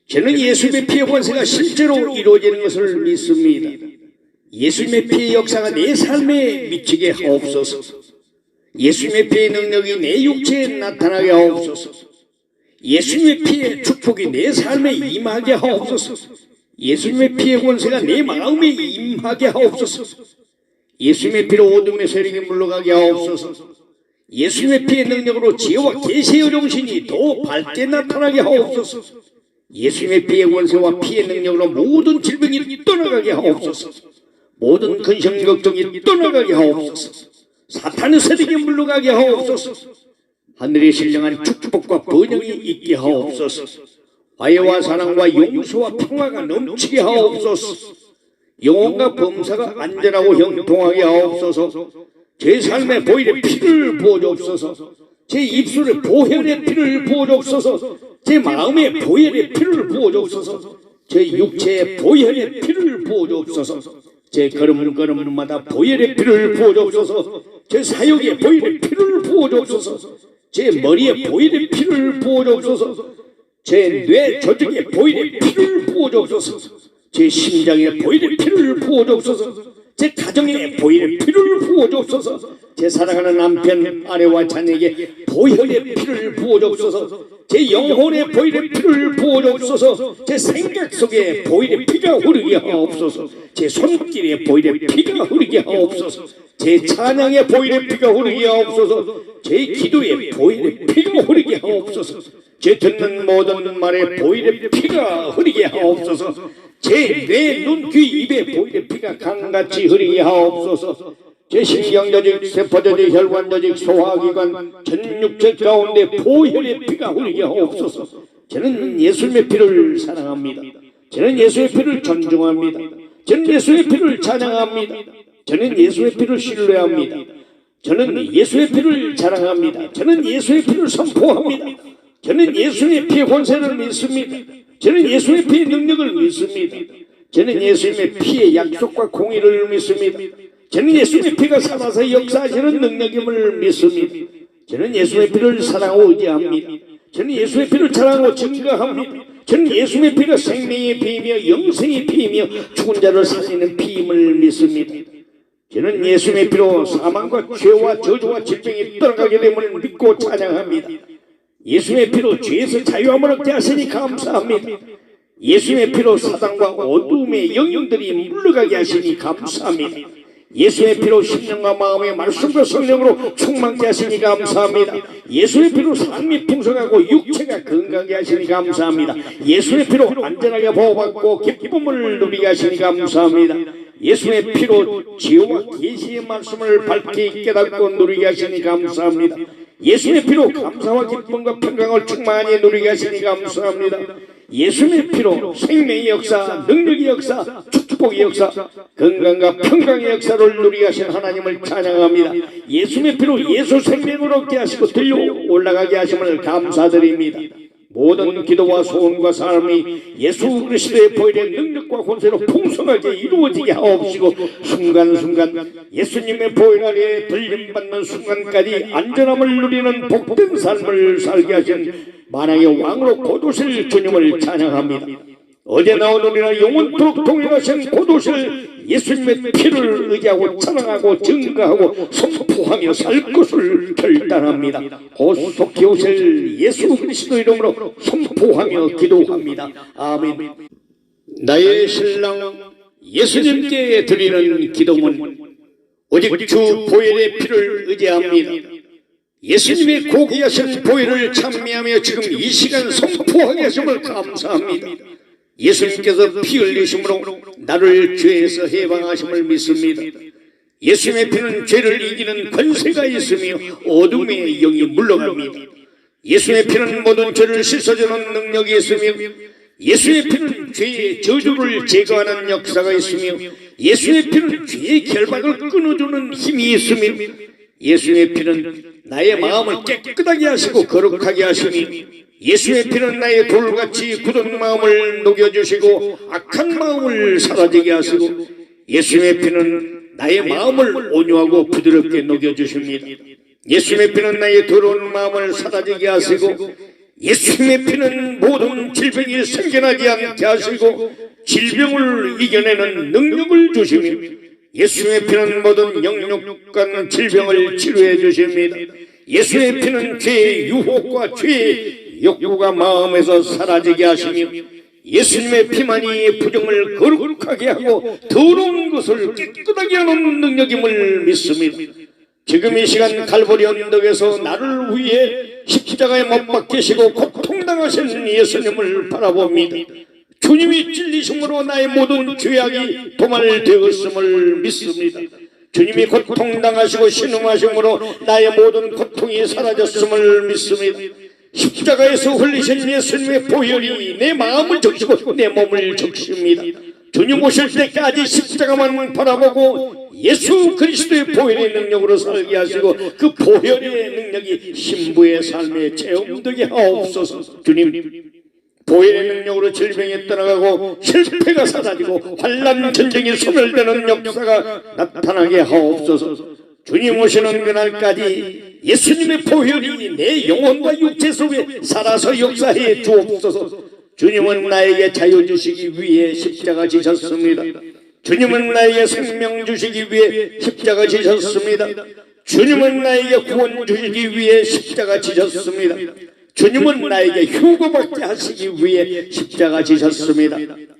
저는 예수님의 피의 권세가 실제로 이루어지는 것을 믿습니다. 예수님의 피의 역사가 내 삶에 미치게 하옵소서. 예수님의 피의 능력이 내 육체에 나타나게 하옵소서. 예수님의 피의 축복이 내 삶에 임하게 하옵소서. 예수님의 피의 권세가 내 마음에 임하게 하옵소서. 예수님의 피로 어둠의 세력이 물러가게 하옵소서. 예수님의 피의 능력으로 지혜와 계시의 정신이 더 밝게 나타나게 하옵소서. 예수님의 피의 권세와 피의 능력으로 모든 질병이 떠나가게 하옵소서. 모든 근심 걱정이 떠나가게 하옵소서. 사탄의 세력이 물러가게 하옵소서. 하늘의 신령한 축복과 번영이 있게 하옵소서. 화해와 사랑과 용서와 평화가 넘치게 하옵소서. 영혼과 범사가 안전하고 형통하게 하옵소서. 제 삶에 보혈의 피를 부어주옵소서. 제 입술에 보혈의 피를 부어주옵소서. 제 마음에 보혈의 피를 부어주옵소서. 제 육체에 보혈의 피를 부어주옵소서. 제 걸음걸음마다 보혈의 피를 부어주옵소서. 제 사역에 보혈의 피를 부어주옵소서. 제 머리에 보혈의 피를 부어주옵소서. 제 뇌 조직에 보혈의 피를 부어주옵소서. 제 심장에 보혈의 피를 부어주옵소서. 제 가정에 보혈의 피를 부어주옵소서. 제 사랑하는 남편, 아내와 자녀에게 보혈의 피를 부어주옵소서. 제 영혼에 보혈의 피를 부어주옵소서. 제 생각 속에 보혈의 피가 흐르게 하옵소서. 제 손길에 보혈의 피가 흐르게 하옵소서. 제 찬양의 보혈의 피가 흐르게 하옵소서. 제 기도에 보혈의 피가 흐르게 하옵소서. 제 듣는 모든 말에 보혈의 피가 흐르게 하옵소서. 제 뇌, 눈, 귀, 입에 보혈의 피가 강같이 흐르게 하옵소서. 제 신경조직, 세포조직, 혈관조직, 소화기관, 전 육체 가운데 보혈의 피가 흐르게 하옵소서. 저는 예수님의 피를 사랑합니다. 저는 예수의 피를 존중합니다. 저는 예수의 피를 찬양합니다. 저는 예수의 피를 신뢰합니다. 저는 예수의 피를 자랑합니다. 저는 예수의 피를 선포합니다. 저는 예수의 피의 권세를 믿습니다. 저는 예수의 피의 능력을 믿습니다. 저는 예수님의 피의 약속과 공의를 믿습니다. 저는 예수의 피가 살아서 역사하시는 능력임을 믿습니다. 저는 예수의 피를 사랑하고 의지합니다. 저는 예수의 피를 자랑하고 증거합니다. 저는 예수의 피가 생명의 피이며 영생의 피이며 죽은 자를 살리는 피임을 믿습니다. 저는 예수의 피로 사망과 죄와 저주와 질병이 떠나가게 됨을 믿고 찬양합니다. 예수의 피로 죄에서 자유함을 얻게 하시니 감사합니다. 예수의 피로 사단과 어둠의 영령들이 물러가게 하시니 감사합니다. 예수의 피로 심령과 마음의 말씀과 성령으로 충만케 하시니 감사합니다. 예수의 피로 삶이 풍성하고 육체가 건강하게 하시니 감사합니다. 예수의 피로 안전하게 보호받고 기쁨을 누리게 하시니 감사합니다. 예수의 피로 지혜와 계시의 말씀을 밝게 깨닫고 누리게 하시니 감사합니다. 예수의 피로 감사와 기쁨과 평강을 충만히 누리게 하시니 감사합니다. 예수의 피로 생명의 역사, 능력의 역사, 축복의 역사, 건강과 평강의 역사를 누리게 하신 하나님을 찬양합니다. 예수의 피로 예수 생명을 얻게 하시고 들려 올라가게 하심을 감사드립니다. 모든 기도와 소원과 삶이 예수 그리스도의 보혈의 능력과 권세로 풍성하게 이루어지게 하옵시고 순간순간 예수님의 보혈 아래 들림받는 순간까지 안전함을 누리는 복된 삶을 살게 하신 만왕의 왕으로 고도실 주님을 찬양합니다. 어제나 오늘이나 영원토록 동일하신 고도실 예수님의 피를 의지하고 찬양하고 증거하고 선포하며 살 것을 결단합니다. 속히 오실 예수 그리스도 이름으로 선포하며 기도합니다. 아멘. 나의 신랑 예수님께 드리는 기도문 오직 주 보혈의 피를 의지합니다. 예수님의 고귀하신 보혈을 찬미하며 지금 이 시간 선포하게 하심을 감사합니다. 예수님께서 피 흘리심으로 나를 죄에서 해방하심을 믿습니다. 예수님의 피는 죄를 이기는 권세가 있으며 어둠의 영이 물러갑니다. 예수님의 피는 모든 죄를 씻어주는 능력이 있으며 예수의 피는 죄의 저주를 제거하는 역사가 있으며 예수의 피는 죄의 결박을 끊어주는 힘이 있으며 예수의 피는 나의 마음을 깨끗하게 하시고 거룩하게 하시며 예수의 피는 나의 돌같이 굳은 마음을 녹여주시고 악한 마음을 사라지게 하시고 예수의 피는 나의 마음을 온유하고 부드럽게 녹여주십니다. 예수의 피는 나의 더러운 마음을 사라지게 하시고 예수의 피는 모든 질병이 생겨나지 않게 하시고 질병을 이겨내는 능력을 주시며 예수의 피는 모든 영육간 질병을 치료해 주십니다. 예수의 피는 죄의 유혹과 죄의 욕구가 마음에서 사라지게 하시며 예수님의 피만이 부정을 거룩하게 하고 더러운 것을 깨끗하게 하는 능력임을 믿습니다. 지금 이 시간 갈보리 언덕에서 나를 위해 십자가에 못 박히시고 고통당하신 예수님을 바라봅니다. 주님이 찔리심으로 나의 모든 죄악이 도말되었음을 믿습니다. 주님이 고통당하시고 신음하심으로 나의 모든 고통이 사라졌음을 믿습니다. 십자가에서 흘리신 예수님의 보혈이 내 마음을 적시고 내 몸을 적십니다. 주님 오실 때까지 십자가만 바라보고 예수 그리스도의 보혈의 능력으로 살게 하시고 그 보혈의 능력이 신부의 삶에 체험되게 하옵소서. 주님, 보혈의 능력으로 질병이 떠나가고 실패가 사라지고 환난 전쟁이 소멸되는 역사가 나타나게 하옵소서. 주님 오시는 그날까지 예수님의 보혈이 내 영혼과 육체 속에 살아서 역사해 주옵소서. 주님은 나에게 자유 주시기 위해 십자가 지셨습니다. 주님은 나에게 생명 주시기 위해 십자가 지셨습니다. 주님은 나에게 구원 주시기 위해 십자가 지셨습니다. 주님은 나에게 휴거받게 하시기 위해 십자가 지셨습니다.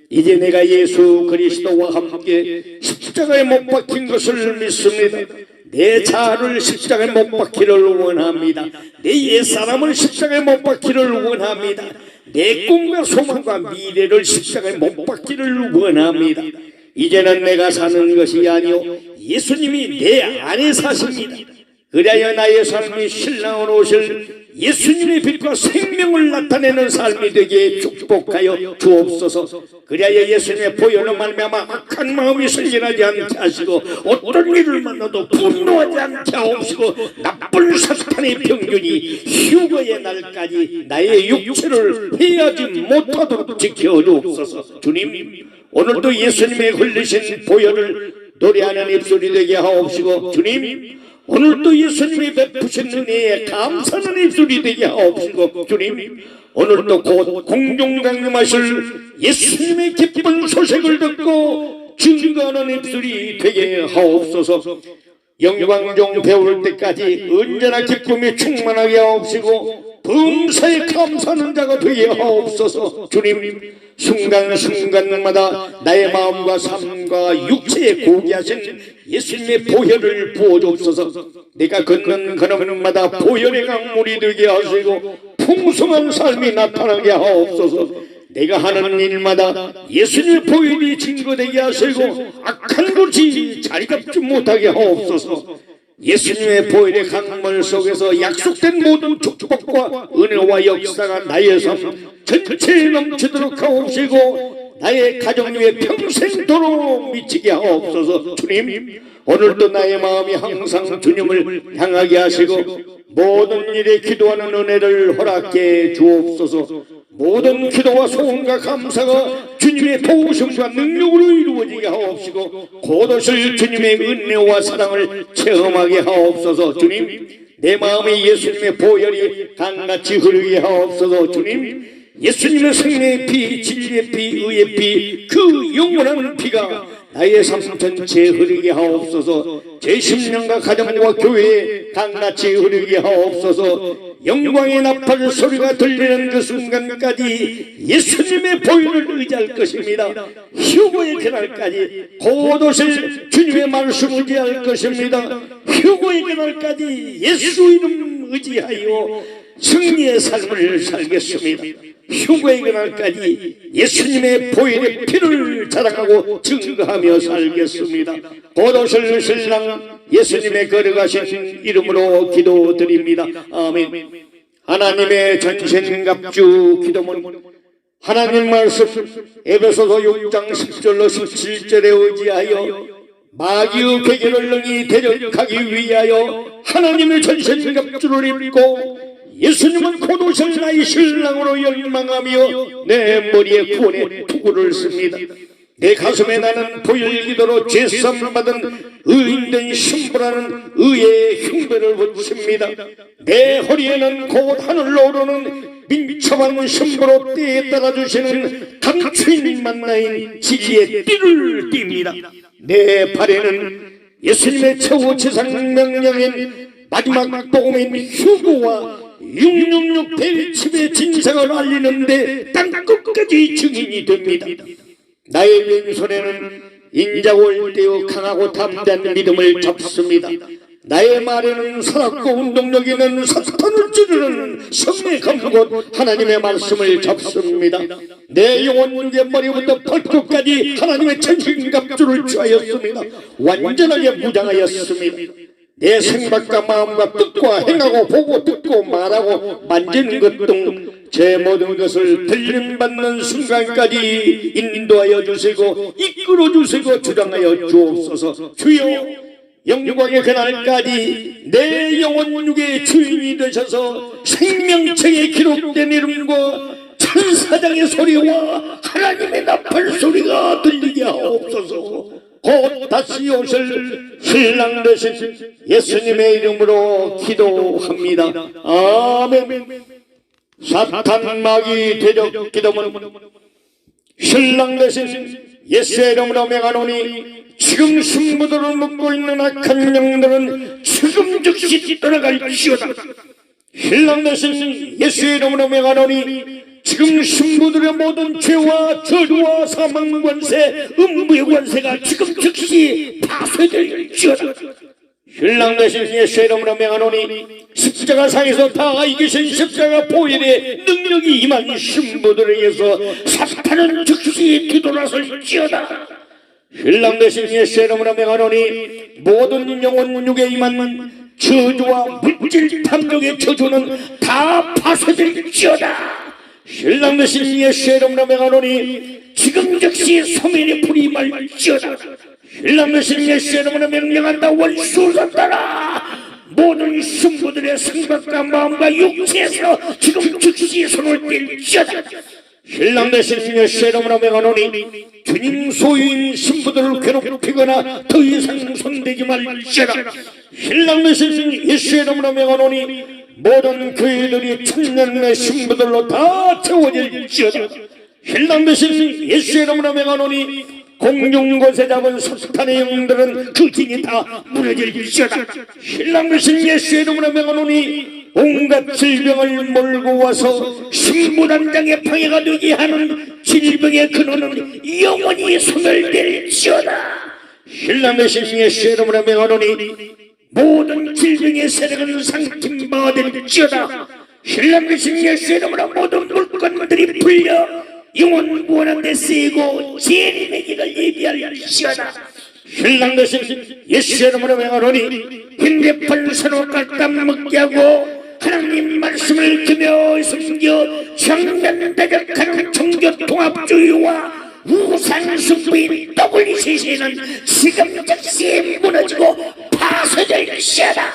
이제 내가 예수 그리스도와 함께 십자가에 못 박힌 것을 믿습니다. 내 자아를 십자가에 못 박기를 원합니다. 내 옛사람을 십자가에 못 박기를 원합니다. 내 꿈과 소망과 미래를 십자가에 못 박기를 원합니다. 이제는 내가 사는 것이 아니요 예수님이 내 안에 사십니다. 그래야 나의 삶이 신랑으로 오실 예수님의 빛과 생명을 나타내는 삶이 되게 축복하여 주옵소서. 그래야 예수님의 보혈로 말미암아 악한 마음이 생겨나지 않게 하시고 어떤 일을 만나도 분노하지 않게 하옵시고 나쁜 사탄의 병균이 휴거의 날까지 나의 육체를 해하지 못하도록 지켜주옵소서. 주님, 오늘도 예수님의 흘리신 보혈을 노래하는 입술이 되게 하옵시고, 주님, 오늘도 예수님이 베푸신 은혜에 감사하는 입술이 되게 하옵시고, 주님, 오늘도 곧 공중강림하실 예수님의 기쁜 소식을 듣고 증거하는 입술이 되게 하옵소서. 영광 중 배울 때까지 언제나 기쁨이 충만하게 하옵시고 범사에 감사하는 자가 되게 하옵소서. 주님, 순간순간마다 나의 마음과 삶과 육체에 고귀하신 예수님의 보혈을 부어주옵소서. 내가 걷는 걸음마다 보혈의 강물이 되게 하시고 풍성한 삶이 나타나게 하옵소서. 내가 하는 일마다 예수님의 보혈이 증거되게 하시고 악한 것이 자리 잡지 못하게 하옵소서. 예수님의 보혈의 강물 속에서 약속된 모든 축복과 은혜와 역사가 나의 삶 전체에 넘치도록 하옵시고 나의 가정 위에 평생도록 미치게 하옵소서. 주님, 오늘도 나의 마음이 항상 주님을 향하게 하시고 모든 일에 기도하는 은혜를 허락해 주옵소서. 모든 기도와 소원과 감사가 주님의 도우심과 능력으로 이루어지게 하옵시고 곧 오실 주님의 은혜와 사랑을 체험하게 하옵소서. 주님, 내 마음에 예수님의 보혈이 강같이 흐르게 하옵소서. 주님, 예수님의 생명의 피, 진리의 피, 의의 피, 그 영원한 피가 나의 삶 전체에 흐르게 하옵소서. 제 심령과 가정과 교회에 강같이 흐르게 하옵소서. 영광의 나팔 소리가 들리는 그 순간까지 예수님의 보혈을 의지할 것입니다. 휴거의 그날까지 곧 오실 주님의 말씀을 의지할 것입니다. 휴거의 그날까지 예수 이름 의지하여 승리의 삶을 살겠습니다. 휴거의 그날까지 예수님의 보혈의 피를 자랑하고 증거하며 살겠습니다. 곧 오실 신랑 예수님의 거룩하신 이름으로 기도드립니다. 아멘. 하나님의 전신갑주 기도문 하나님 말씀 에베소서 6장 10절로 17절에 의지하여 마귀의 계계를 능히 대적하기 위하여 하나님의 전신갑주를 입고 예수님은 곧 오실 나의 신랑으로 열망하며 내 머리에 구원의 투구를 씁니다. 내 가슴에 나는 보혈 기도로 죄사함 받은 의인된 신부라는 의의 흉배를 붙입니다. 내 허리에는 곧 하늘로 오르는 민첩한 신부로 때에 따라 주시는 감추인 만나인 지지의 띠를 띱니다. 내 발에는 예수님의 최후 지상 명령인 마지막 복음인 휴거와 666 대립집의 진상을 알리는데 땅 끝까지 증인이 됩니다. 나의 왼손에는 인자고 일대의 강하고 담대한 믿음을 잡습니다. 나의 말에는 살았고 운동력 있는 사탄을 찌르는 성의 검곧 하나님의 말씀을 잡습니다. 내 영혼 육의 머리부터 발끝까지 하나님의 전신갑주를 취하였습니다. 완전하게 무장하였습니다. 내 생각과 마음과 뜻과 행하고 보고 듣고 말하고 만지는 것 등 제 모든 것을 들림받는 순간까지 인도하여 주시고 이끌어 주시고 주장하여 주옵소서. 주여, 영광의 그날까지 내 영혼 육의 주인이 되셔서 생명책에 기록된 이름과 천사장의 소리와 하나님의 나팔 소리가 들리게 하옵소서. 곧 다시 오실 신랑 되신 예수님의 이름으로 기도합니다. 아멘. 사탄 마귀 대적 기도문 신랑 되신 예수의 이름으로 명하노니 지금 신부들을 묶고 있는 악한 영들은 지금 즉시 떠나갈지어다. 신랑 되신 예수의 이름으로 명하노니 지금 신부들의 모든 죄와 저주와 사망 관세, 음부의 관세가 지금 즉시 파쇄될지어다. 신랑 되신 예수의 이름으로 명하노니 십자가상에서 다 이기신 십자가 보혈의 능력이 임한 신부들에게서 사탄은 즉시 뒤돌아설지어다. 신랑 되신 예수의 이름으로 명하노니 모든 영혼 육에 임한 저주와 물질 탐욕의 저주는 다 파쇄될지어다. 신랑 되신 예수의 이름으로 명하노니 지금 즉시 소멸의 불이 말지어다. 신랑 되신 예수의 이름으로 명령한다. 원수선다라. 모든 신부들의 생각과 마음과 육체에서 지금 즉시 손을 뗄지어다. 신랑 되신 예수의 이름으로 명하노니 주님 소유인 신부들을 괴롭히거나 더 이상 손대지 말지어다. 신랑 되신 예수의 이름으로 명하노니 모든 교회들이 천년의 신부들로 다 채워질지어다. 신랑 되신 예수의 이름으로 명하노니 공중곳에 잡은 사탄의 영들은 그 징이 다 무너질지어다. 신랑 되신 예수의 이름으로 명하노니 온갖 질병을 몰고 와서 신부단장의 방해가 되게 하는 질병의 근원은 영원히 소멸될지어다. 신랑 되신 예수의 이름으로 명하노니 모든 질병의 세력은 상팀바가 될지어다. 신랑 되신 예수의 이름으로 모든 물건들이 풀려 영원 무한한 데 쓰이고 재림의 길을 예비할지어다. 신랑 되신 예수의 이름으로 명하노니 흰대판 서로 깎아 먹게 하고 하나님 말씀을 지며 숨겨 정면대적하는 종교통합주의와 우상숭배인 WCC는 지금 즉시 무너지고 파쇄될지어다.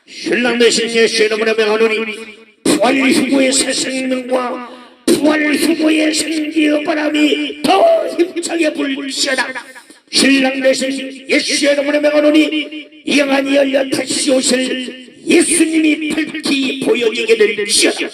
신랑 되신 예수의 이름으로 명하노니 부활 후보의 새 생명과 부활 후보의 생기의 바람이 더 힘차게 불지어다. 신랑 되신 예수의 이름으로 명하노니 영안이 열려 다시 오실 예수님이 밝히 보여지게 될지어다.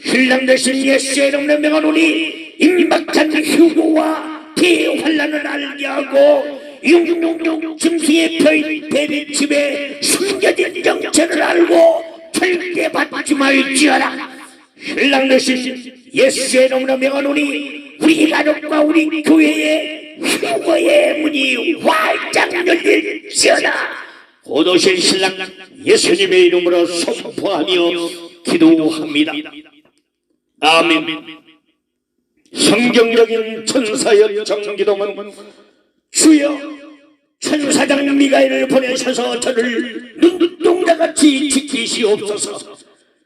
신랑 되신 예수의 이름으로 명하노니 임박한 휴고와 대환란을 알게 하고 육육육 짐승의 펴인 베리집에 숨겨진 정체를 알고 절대 받지 말지어다. 신랑 되신 예수의 이름으로 명하노니 우리 가족과 우리 교회의 휴거의 문이 활짝 열릴지어다. 곧 오실 신랑 예수님의 이름으로 선포하며 기도합니다. 아멘. 성경적인 천사의 정기도문. 주여, 천사장 미가엘을 보내셔서 저를 눈동자같이 지키시옵소서.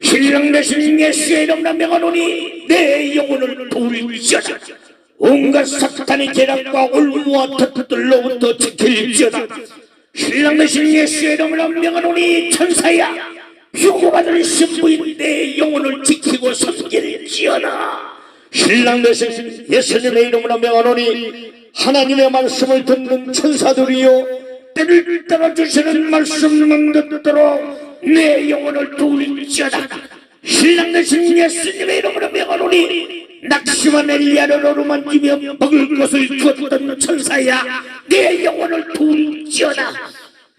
신랑 되신 예수의 이름으로 명하노니 내 영혼을 도울지어다. 온갖 사탄의 계략과 올무와 덫들로부터 지킬지어다. 신랑 되신 예수의 이름으로 명하노니 천사야, 휴고받을 신부인 내 영혼을 지키고 섬길지어다. 신랑 되신 예수님의 이름으로 명하노니 하나님의 말씀을 듣는 천사들이요 때를 따라주시는 말씀만 듣도록 내 영혼을 도울지어다. 신랑 되신 예수님의 이름으로 명하노니 낙심한 엘리야를 어루만지며 먹을 것을 주었던 천사야, 내 영혼을 도울지어다.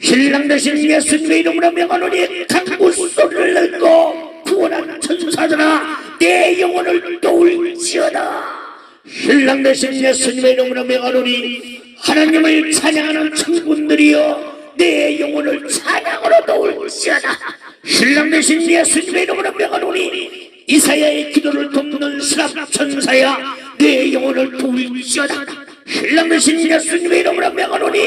신랑 되신 예수님의 이름으로 명하노니 강구 소리를 내고 구원하는 천사들아, 내 영혼을 도울지어다. 신랑 되신 예수님의 이름으로 명하노니 하나님을 찬양하는 천군들이여 내 영혼을 찬양으로 도울지어다. 신랑 되신 예수님의 이름으로 명하노니 이사야의 기도를 돕는 스랍 천사야, 내 영혼을 도울지어다. 신랑 되신 예수님의 이름으로 명하노니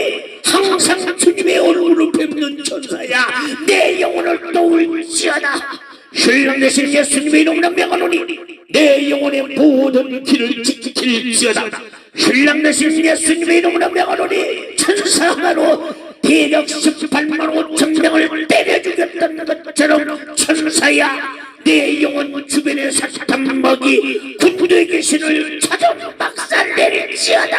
항상 주님의 얼굴을 뵙는 천사야, 내 영혼을 도울지어다. 신랑 되신 예수님의 이름으로 명하노니 내 영혼의 모든 길을 지킬지어다. 신랑 되신 예수님의 이름으로 명하노니 천사 하나로 대략 18만 5천 명을 때려 죽였던 것처럼 천사야, 내 영혼 주변의 사탄 먹이 군주의 귀신을 찾아 박살내릴지어다.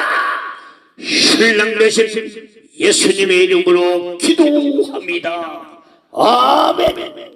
신랑 되신 예수님의 이름으로 기도합니다. 아멘.